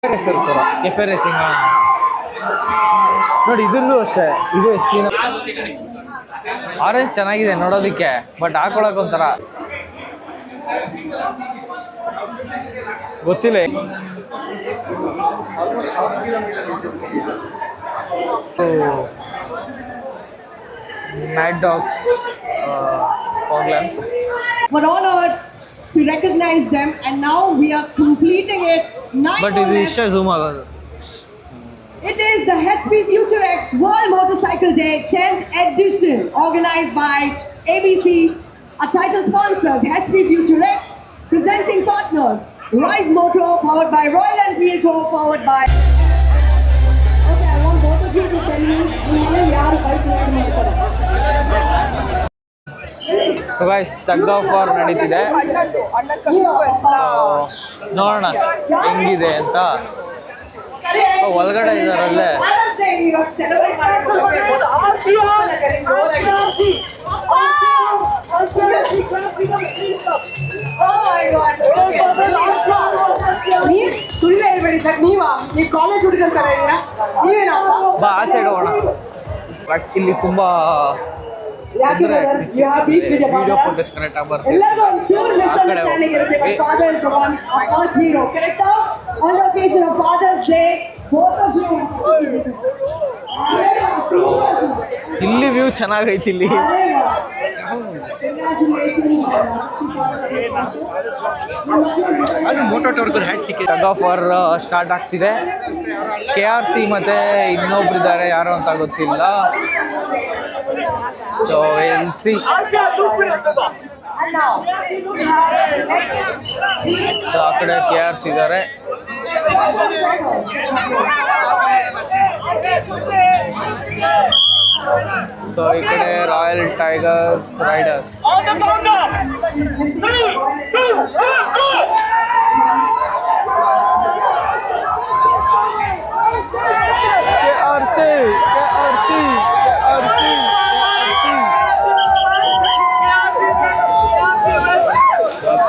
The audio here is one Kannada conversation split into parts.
ಕೆಫೆ ರೇಸಿಂಗ್ ನೋಡಿ, ಇದ್ರದ್ದು ಅಷ್ಟೇ. ಇದು ಎಷ್ಟು ಆರೆಂಜ್ ಚೆನ್ನಾಗಿದೆ ನೋಡೋದಕ್ಕೆ, ಬಟ್ ಹಾಕೊಳಕ್ ಒಂಥರ ಗೊತ್ತಿಲ್ಲ. Night dogs We're honored to recognize them, and now we are completing it. But it is zoom agodu. It is the HP Future X World Motorcycle Day 10th edition, organized by ABC. Our title sponsors HP Future X, presenting partners Rise Motor, powered by Royal Enfield Co, powered by. Okay, I want both of you to tell me who yaar bike ride ಮಾಡ್ತಾರೆ. So guys, tug of war ನಡೀತಿದೆ. ನೋಡೋಣ ಹೆಂಗಿದೆ ಅಂತ. ಒಳಗಡೆ ಇದಾರಲ್ಲೇ. ಸುಳ್ಳು ಹೇಳ್ಬೇಡಿ ಸರ್, ನೀವು ಕಾಲೇಜ್ ಹುಡುಗಂತ ಬಾ ಆ ಸೈಡ್ ಹೋಗೋಣ. ಇಲ್ಲಿ ತುಂಬಾ ವಿಡಿಯೋ ಫೋಟೋಸ್ ಕರೆಕ್ಟ್ ಆಗಿ ಬರ್ತದೆ. ಎಲ್ಲರಿಗೂ ಒಂಚೂರು ಮಿಸ್ಅಂಡರ್ಸ್ಟ್ಯಾಂಡಿಂಗ್ ಇರುತ್ತೆ, but father is the one first hero. Correct on the occasion of father's day, both of you. ಇಲ್ಲಿ ವ್ಯೂ ಚೆನ್ನಾಗೈತಿ. ಇಲ್ಲಿ ಟಗ್ ಆಫ್ ವಾರ್ ಸ್ಟಾರ್ಟ್ ಆಗ್ತಿದೆ. KRC ಮತ್ತೆ ಇನ್ನೊಬ್ರಿದ್ದಾರೆ, ಯಾರು ಅಂತ ಗೊತ್ತಿಲ್ಲ. So we'll see. ಸೊ ಆ ಕಡೆ KRC ಇದ್ದಾರೆ. ಸೊ ಈ ಕಡೆ ರಾಯಲ್ ಟೈಗರ್ಸ್ ರೈಡರ್ಸ್.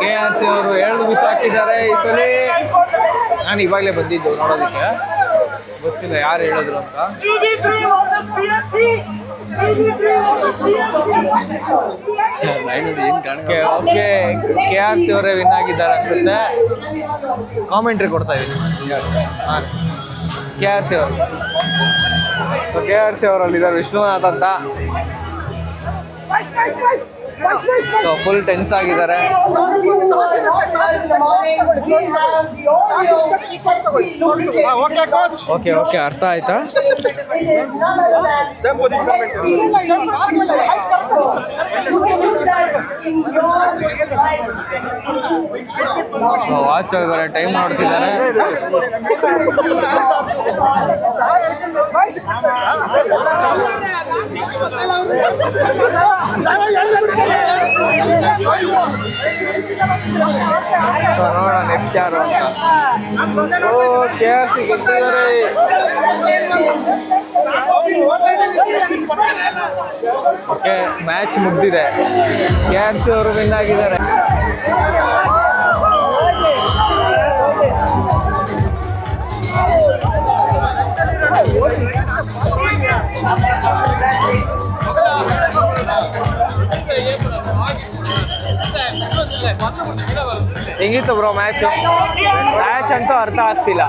KRC ಅವರು 7 ಮಿಸ್ ಹಾಕಿದ್ದಾರೆ ಈ ಸಲ. ನಾನು ಇವಾಗಲೇ ಬಂದಿದ್ದು ನೋಡೋದಕ್ಕೆ, ಗೊತ್ತಿಲ್ಲ ಯಾರು ಹೇಳಿದ್ರು ಅಂತ. ಓಕೆ, KRC ಅವರೇ ವಿನ್ ಆಗಿದ್ದಾರೆ ಅನ್ಸುತ್ತೆ. ಕಾಮೆಂಟ್ರಿ ಕೊಡ್ತಾ ಇದ್ದೀನಿ. ಹಾಂ, KRC ಅವರು. KRC ಅವರಲ್ಲಿದ್ದಾರೆ ವಿಶ್ವನಾಥ್ ಅಂತ. ಸೊ ಫುಲ್ ಟೆನ್ಸ್ ಆಗಿದ್ದಾರೆ. ಓಕೆ ಓಕೆ, ಅರ್ಥ ಆಯ್ತಾ? ವಾಚ್ ಒಳಗಡೆ ಟೈಮ್ ನೋಡ್ತಿದ್ದಾರೆ. ನೋಡೋಣ ನೆಕ್ಸ್ಟ್ ಯಾರು ಅಂತ. KRC ಗೆದ್ದಿದ್ದಾರೆ. ಓಕೆ, ಮ್ಯಾಚ್ ಮುಗ್ದಿದೆ. KRC ಅವರು ವಿನ್ ಆಗಿದ್ದಾರೆ. ಹೆಂಗಿತ್ತು ಬ್ರೋ ಮ್ಯಾಚ್? ಮ್ಯಾಚ್ ಅಂತೂ ಅರ್ಥ ಆಗ್ತಿಲ್ಲ.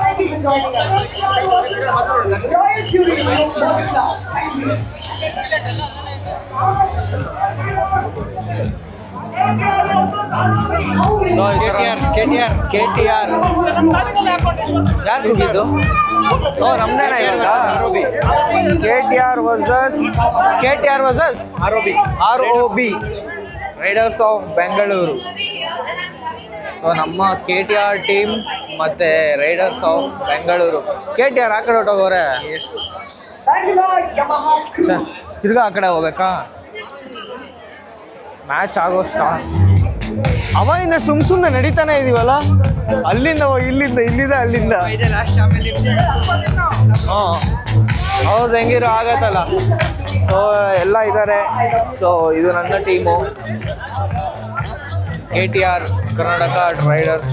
KTR ಯಾರು ಕೂಗಿದ್ದು? ನಮ್ದೇನ ಇವಾಗ KTR versus ROB Riders of Bengaluru. So ನಮ್ಮ KTR ಟೀಮ್ ಮತ್ತೆ ರೈಡರ್ಸ್ ಆಫ್ ಬೆಂಗಳೂರು. KTR ಆ ಕಡೆ ಹೊಟ್ಟೋಗೋರೆ. ಸರ್ ತಿರ್ಗಾ ಆ ಕಡೆ ಹೋಗ್ಬೇಕಾ? ಮ್ಯಾಚ್ ಆಗೋ ಅವಾಗಿಂದ ಸುಮ್ಮನೆ ನಡೀತಾನೆ ಇದೀವಲ್ಲ, ಅಲ್ಲಿಂದ ಇಲ್ಲಿಂದ ಅಲ್ಲಿಂದ. ಹಾಂ ಹೌದು, ಹೆಂಗಿರೋ ಆಗತ್ತಲ್ಲ. ಸೊ ಎಲ್ಲ ಇದ್ದಾರೆ. ಸೊ ಇದು ನನ್ನ team. KTR Karnataka Riders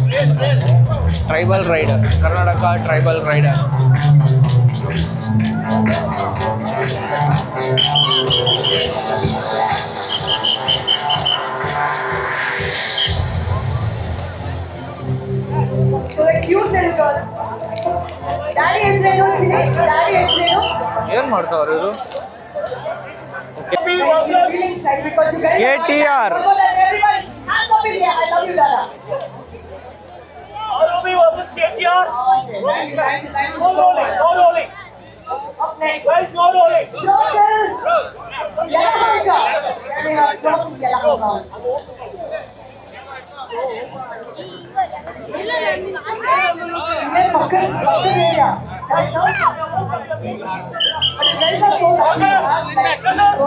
tribal Riders Karnataka tribal Riders. So a cute little girl. Daddy ಹೆಸರೇನು? Daddy ಹೆಸರೇನು? ಏನು ಮಾಡ್ತಾವ್ರು ಇವರು? KTR. I love you, Dada. ROB versus KTR. No rolling, no rolling. Up next. Guys, no rolling. Total. Yalahanka. We have crossed Yalahanka. Makar area. Right now. But guys are so lucky.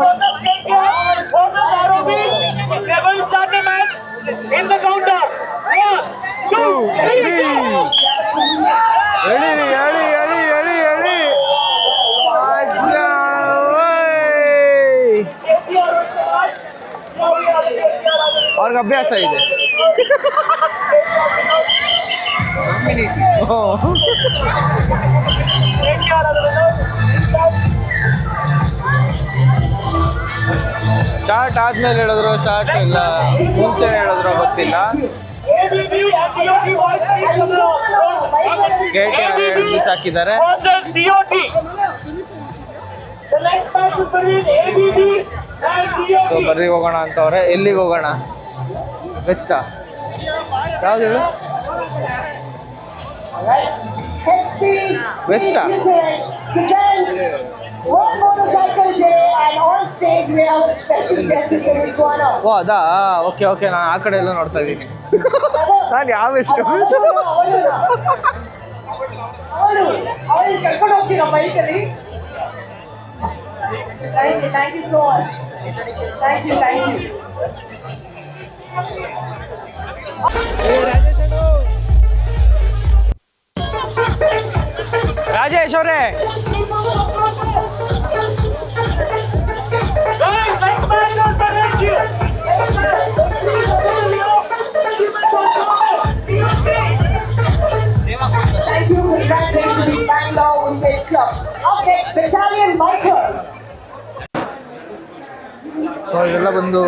Versus KTR versus ROB. We are going to start the match in the countdown. 1, 2, 3, go. ಎಳಿ ಎಳಿ ಎಳಿ ಎಳಿ ಎಳಿ ಅವ್ರಿಗೆ ಅಭ್ಯಾಸ ಇದೆ. ಸ್ಟಾರ್ಟ್ ಆದ್ಮೇಲೆ ಹೇಳಿದ್ರು, ಸ್ಟಾರ್ಟ್ ಇಲ್ಲ ಮುಂಚೆ ಹೇಳಿದ್ರು ಗೊತ್ತಿಲ್ಲ. KTR ಮಿಸ್ ಹಾಕಿದ್ದಾರೆ. ಸೊ ಬರ್ರಿ ಹೋಗೋಣ ಅಂತವ್ರೆ. ಎಲ್ಲಿಗೆ ಹೋಗೋಣ? ಬೆಸ್ಟಾ ಯಾವ್ದು ಹೇಳು? ಬೆಸ್ಟಾ? World Motorcycle Day and on stage we have a special guest in Iguana. ಓ ಅದಾ, ಓಕೆ ಓಕೆ. ನಾನು ಆ ಕಡೆ ಎಲ್ಲ ನೋಡ್ತಾ ಇದ್ದೀನಿ. ನಾನು ಯಾವ ಎಷ್ಟು ಅವಳು ಕರ್ಕೊಂಡು ಹೋಗ್ತೀರಾ ಬೈಕಲ್ಲಿ? Thank you so much. Thank you. Rajesh ಅವರೇ, Thank you. Congratulations to Bangalore Women's Club. Okay, Battalion Michael. So ಇದೆಲ್ಲ ಬಂದು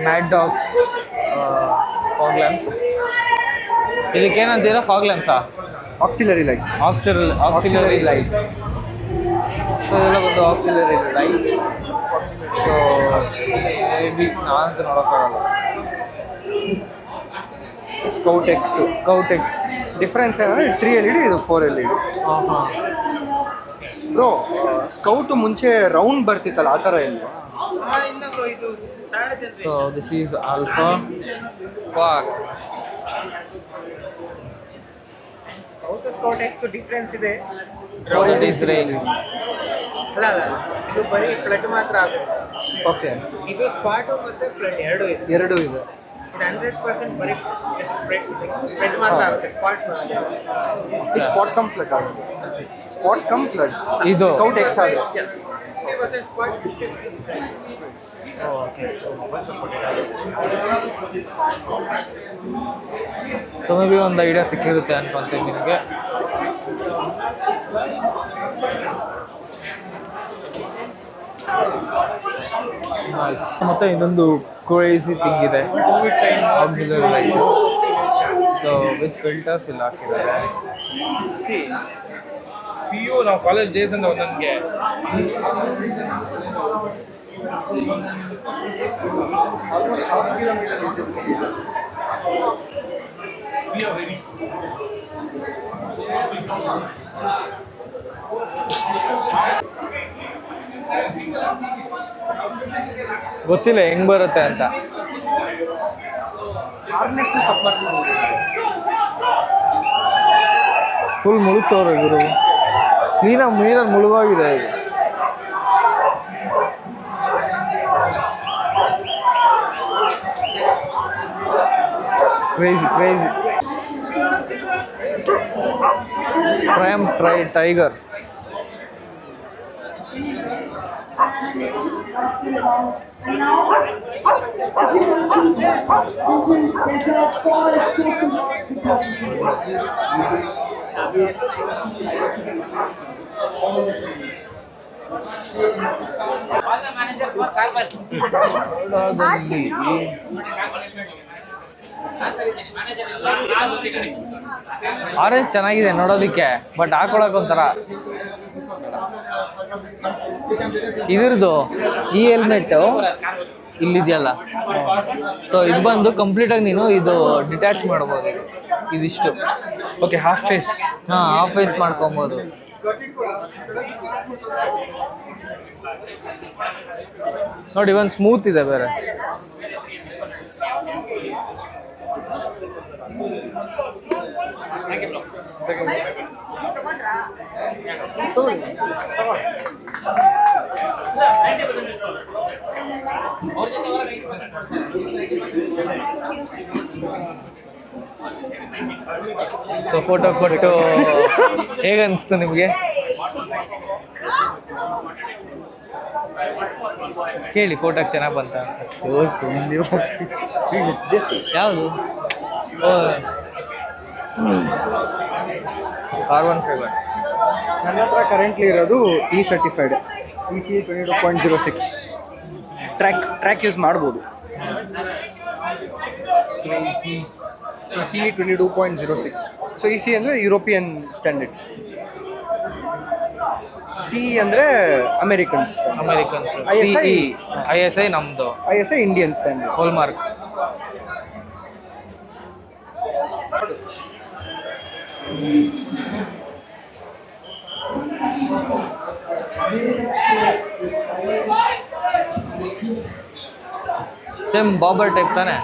ಮ್ಯಾಡ್ ಡಾಗ್ಸ್ ಫಾಗ್ ಲ್ಯಾಂಪ್ಸ್. ಇದಕ್ಕೇನಂತೀರಾ? ಫಾಗ್ ಲ್ಯಾಂಪ್ಸಾ? Auxiliary lights. Auxiliary lights. So ಇದೆಲ್ಲ ಬಂದು ಆಕ್ಸಿಲರಿ ಲೈಟ್ಸ್. ಸೊ ಮೇ ನಾನಂತೂ ನೋಡೋಕ್ಕಾಗಲ್ಲ. ಸ್ಕೌಟ್ ಎಕ್ಸ್ ಡಿಫ್ರೆನ್ಸ್ ಏನಂದರೆ 3 LED, ಇದು 4 LED. ಹಾಂ ಹಾಂ. ಬ್ರೋ, ಸ್ಕೌಟು ಮುಂಚೆ ರೌಂಡ್ ಬರ್ತಿತ್ತಲ್ಲ, ಆ ಥರ ಇಲ್ವಾ? So this is alpha fog. Scout X difference ಇದೆ. That is rail. ಅಲ್ಲ ಇದು ಬರೀ ಫ್ಲಡ್ ಮಾತ್ರ ಆಗುತ್ತೆ. ಓಕೆ, ಇದು ಸ್ಪಾಟು ಮತ್ತು ಫ್ಲಡ್ ಎರಡೂ ಇದೆ. ಎರಡೂ ಇದೆ. ಇದು 100% ಬರೀ ಫ್ಲಡ್ ಮಾತ್ರ ಆಗುತ್ತೆ, ಸ್ಪಾಟ್ ಇದು ಸ್ಪಾಟ್ ಕಮ್ ಫ್ಲಡ್ ಆಗುತ್ತೆ. ಸ್ಪಾಟ್ ಕಮ್ ಫ್ಲಡ್ ಇದು ಸ್ಕೌಟ್ ಎಕ್ಸ್ ಆಗುತ್ತೆ. 50% ಸ್ಪಾಟ್, 50% ಸೊ ಮೇ ಬಿ ಒಂದು ಐಡಿಯಾ ಸಿಕ್ಕಿರುತ್ತೆ ಅನ್ಕೊಂತೀನಿ ನಿಮಗೆ. ಮತ್ತು ಇನ್ನೊಂದು ಕ್ರೇಜಿ ಥಿಂಗ್ ಇದೆ, auxiliary light. So with filters ಇಲ್ಲಿ ಹಾಕಿದ್ದಾರೆ. PU ನಾವು ಕಾಲೇಜ್ ಡೇಸ್ ಅಂತ ಒಂದೊಂದಿಗೆ ಆಲ್ಮೋಸ್ಟ್ ಹಾಫ್ ಕಿಲೋಮೀಟರ್ ಇದೆ. ಗೊತ್ತಿಲ್ಲ ಹೆಂಗ್ ಬರುತ್ತೆ ಅಂತ. ಹಾರ್ನೆಸ್ನ ಸಪೋರ್ಟ್ ಮಾಡಿ ಫುಲ್ ಮುಳುಗ್ಸೋರು ಇವರು. ಕ್ಲೀನಾಗಿ ನೀರಲ್ಲಿ ಮುಳುಗೋಗಿದೆ ಇದು. Crazy triumph tiger. And now, orange ಚೆನ್ನಾಗಿದೆ ನೋಡೋದಕ್ಕೆ, ಬಟ್ ಹಾಕೊಳಕ್ ಒಂಥರ. ಇದ್ರದ್ದು ಈ ಹೆಲ್ಮೆಟ್ ಇಲ್ಲಿದೆಯಲ್ಲ, ಸೊ ಇದು ಬಂದು ಕಂಪ್ಲೀಟಾಗಿ ನೀನು ಇದು ಡಿಟ್ಯಾಚ್ ಮಾಡ್ಬೋದು. ಇದಿಷ್ಟು ಓಕೆ, ಹಾಫ್ ಫೇಸ್. ಹಾಂ, ಹಾಫ್ ಫೇಸ್ ಮಾಡ್ಕೊಬೋದು. ನೋಡಿ, ಒಂದು ಸ್ಮೂತ್ ಇದೆ ಬೇರೆ. ಸೊ ಫೋಟೋ ಕೊಟ್ಟು ಹೇಗನ್ನಿಸ್ತು ನಿಮಗೆ? ಕೇಳಿ ಫೋಟೋಗೆ ಚೆನ್ನಾಗಿ ಬಂತ ಅಂತ. ಯಾವುದು? Carbon fibre. ನನ್ನ ಹತ್ರ ಕರೆಂಟ್ಲಿ ಇರೋದು E certified EC 22.06. Track use ಮಾಡ್ಬೋದು. EC 22.06. ಸೊ EC ಅಂದರೆ ಯುರೋಪಿಯನ್ ಸ್ಟ್ಯಾಂಡರ್ಡ್ಸ್, C ಅಂದರೆ ಅಮೆರಿಕನ್ಸ್. ISI ನಮ್ಮದು, ISI Indian standard. Hallmark. Same bobber type ತಾನೆ?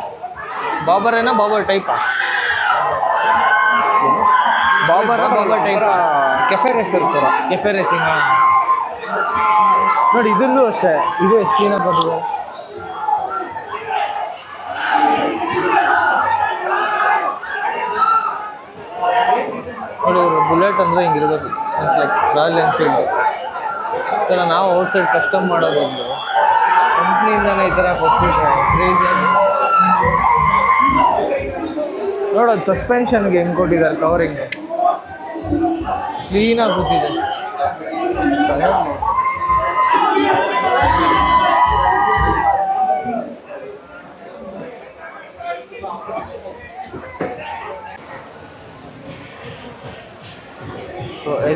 ಬಾಬರ್ ಏನೋ ಬಾಬರ್ ಟೈಪಾ? Bobber type. ಕೆಫೆ ರೇಸರ್ ಥರ. ಕೆಫೆ ರೇಸಿಂಗ್ ನೋಡಿ. ಇದ್ರದ್ದು ಅಷ್ಟೇ, ಇದು ಎಷ್ಟು ಕ್ಲೀನಾಗಿ ಬಂದಿದೆ ನೋಡಿ. ಬುಲೆಟ್ ಅಂದರೆ ಹಿಂಗಿರೋದು, ಇಟ್ಸ್ ಲೈಕ್ ರಾಯಲ್ ಎನ್ಫೀಲ್ಡ್ ಈ ಥರ. ನಾವು ಔಟ್ಸೈಡ್ ಕಸ್ಟಮ್ ಮಾಡೋದೊಂದು ಕಂಪ್ನಿಯಿಂದನೇ ಈ ಥರ ಕೊಟ್ಬಿಟ್ರೆ ಕ್ರೇಜಿ. ನೋಡೋದು ಸಸ್ಪೆನ್ಷನ್ಗೆ ಹೆಂಗೆ ಕೊಟ್ಟಿದ್ದಾರೆ, ಕವರಿಂಗ್ ಕ್ಲೀನಾಗಿ ಕೂತಿದೆ.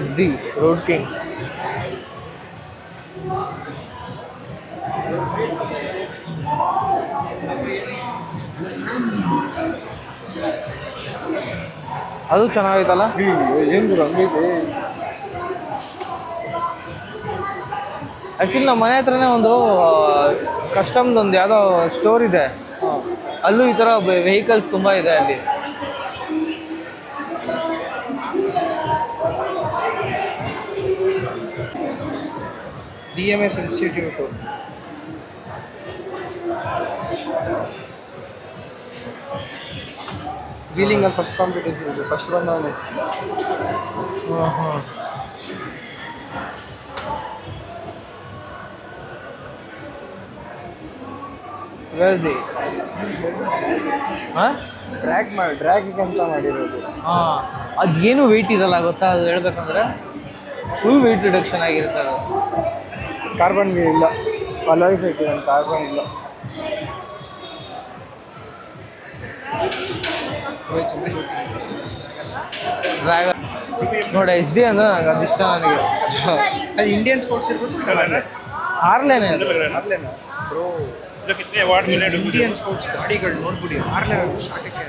SD Road King. ಅದು ಚೆನ್ನಾಗೈತಲ್ಲ. ಏನು ಹಂಗೈತೆ. ಆ್ಯಕ್ಚುಲಿ ನಮ್ಮ ಮನೆ ಹತ್ರನೇ ಒಂದು ಕಸ್ಟಮ್ದೊಂದು ಯಾವುದೋ ಸ್ಟೋರ್ ಇದೆ, ಅಲ್ಲೂ ಈ ಥರ ವೆಹಿಕಲ್ಸ್ ತುಂಬ ಇದೆ ಅಲ್ಲಿ. DMS institute. ವೀಲಿಂಗಲ್ಲಿ ಫಸ್ಟ್ ಕಾಂಪಿಟೇಷನ್ ಇದೆ, ಫಸ್ಟ್ ಬಂದವನೇ. ಹಾಂ. ವೇಸಿ ಹಾಂ, ಡ್ರ್ಯಾಗಿಗೆ ಅಂತ ಮಾಡಿರೋದು. ಹಾಂ, ಅದೇನು ವೆಯ್ಟ್ ಇರಲ್ಲ ಗೊತ್ತಾ? ಅದು ಹೇಳ್ಬೇಕಂದ್ರೆ ಫುಲ್ ವೆಯ್ಟ್ ರಿಡಕ್ಷನ್ ಆಗಿರುತ್ತೆ ಅದು. ಕಾರ್ಬನ್ಗೆ ಇಲ್ಲ, ಅಲಾಯ್ಸ್ ಇಟ್ಟಿದೆ, ಕಾರ್ಬನ್ ಇಲ್ಲ. ಡ್ರ್ಯಾಗನ್ ನೋಡಿ, SD ಅಂದರೆ ನಂಗೆ ಅದಿಷ್ಟ. ನನಗೆ ಅದು ಇಂಡಿಯನ್ ಸ್ಪೋರ್ಟ್ಸ್ ಇರ್ಬೋದು, ಹಾರ್ಲೇನೆ ಬ್ರೋ. कितने अवार्ड मिले? ಇಂಡಿಯನ್ ಸ್ಪೋರ್ಟ್ಸ್ ಗಾಡಿಗಳು ನೋಡ್ಬಿಡಿ, ಆರ್ಲೆ ಶಾಸಕ್ಕೆ.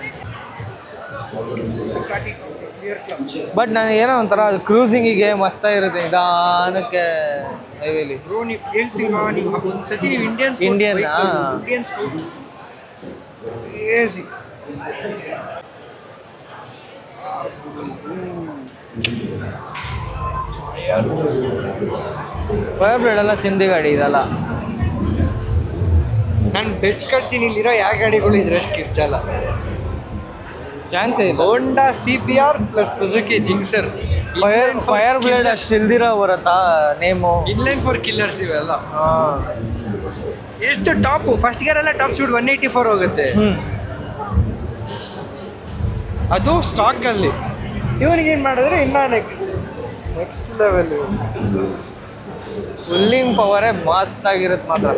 ಬಟ್ ನನಗೆ ಏನೋ ಒಂಥರ ಅದು ಕ್ರೂಸಿಂಗಿಗೆ ಮಸ್ತಾಗಿರುತ್ತೆ, ನಿಧಾನಕ್ಕೆ ಹೈವೇಲಿ. ಬ್ರೋ, ನೀವು ಹೇಳ್ತೀರಾ, ನೀವು ಒಂದು ಸತಿ ನೀವು Indian sports AC. Fire blade ಎಲ್ಲ ಚಿಂದಿ ಗಾಡಿ ಇದೆಲ್ಲ. ನಾನು ಬೆಚ್ ಕಟ್ತೀನಿ, ಇಲ್ಲಿರೋ ಯಾವ ಗಾಡಿಗಳು ಇದ್ರೆ ಕಿರ್ಚಲ್ಲ. ಚಾನ್ಸೇ ಇಲ್ಲ. ಹೋಂಡಾ CPR plus Suzuki Gixxer. Fire blade ಅಷ್ಟು ಇಲ್ದಿರೋ ಬರುತ್ತಾ ನೇಮು. ಇನ್ಲೈನ್ ಫಾರ್ ಕಿಲ್ಲರ್ಸ್ ಇವೆಲ್ಲ. ಹಾಂ. ಎಷ್ಟು ಟಾಪು ಫಸ್ಟ್ ಗೇರ್ ಎಲ್ಲ ಟಾಪ್ ಸ್ಪೀಡ್ 184 ಹೋಗುತ್ತೆ. ಅದು ಸ್ಟಾಕಲ್ಲಿ. ಇವನಿಗೆ ಏನು ಮಾಡಿದ್ರೆ ಇನ್ನೂ ನೆಕ್ಸ್ಟ್ ಲೆವೆಲ್. ಫುಲ್ಲಿಂಗ್ ಪವರೇ ಮಸ್ತ್ ಆಗಿರುತ್ತೆ ಮಾತ್ರ.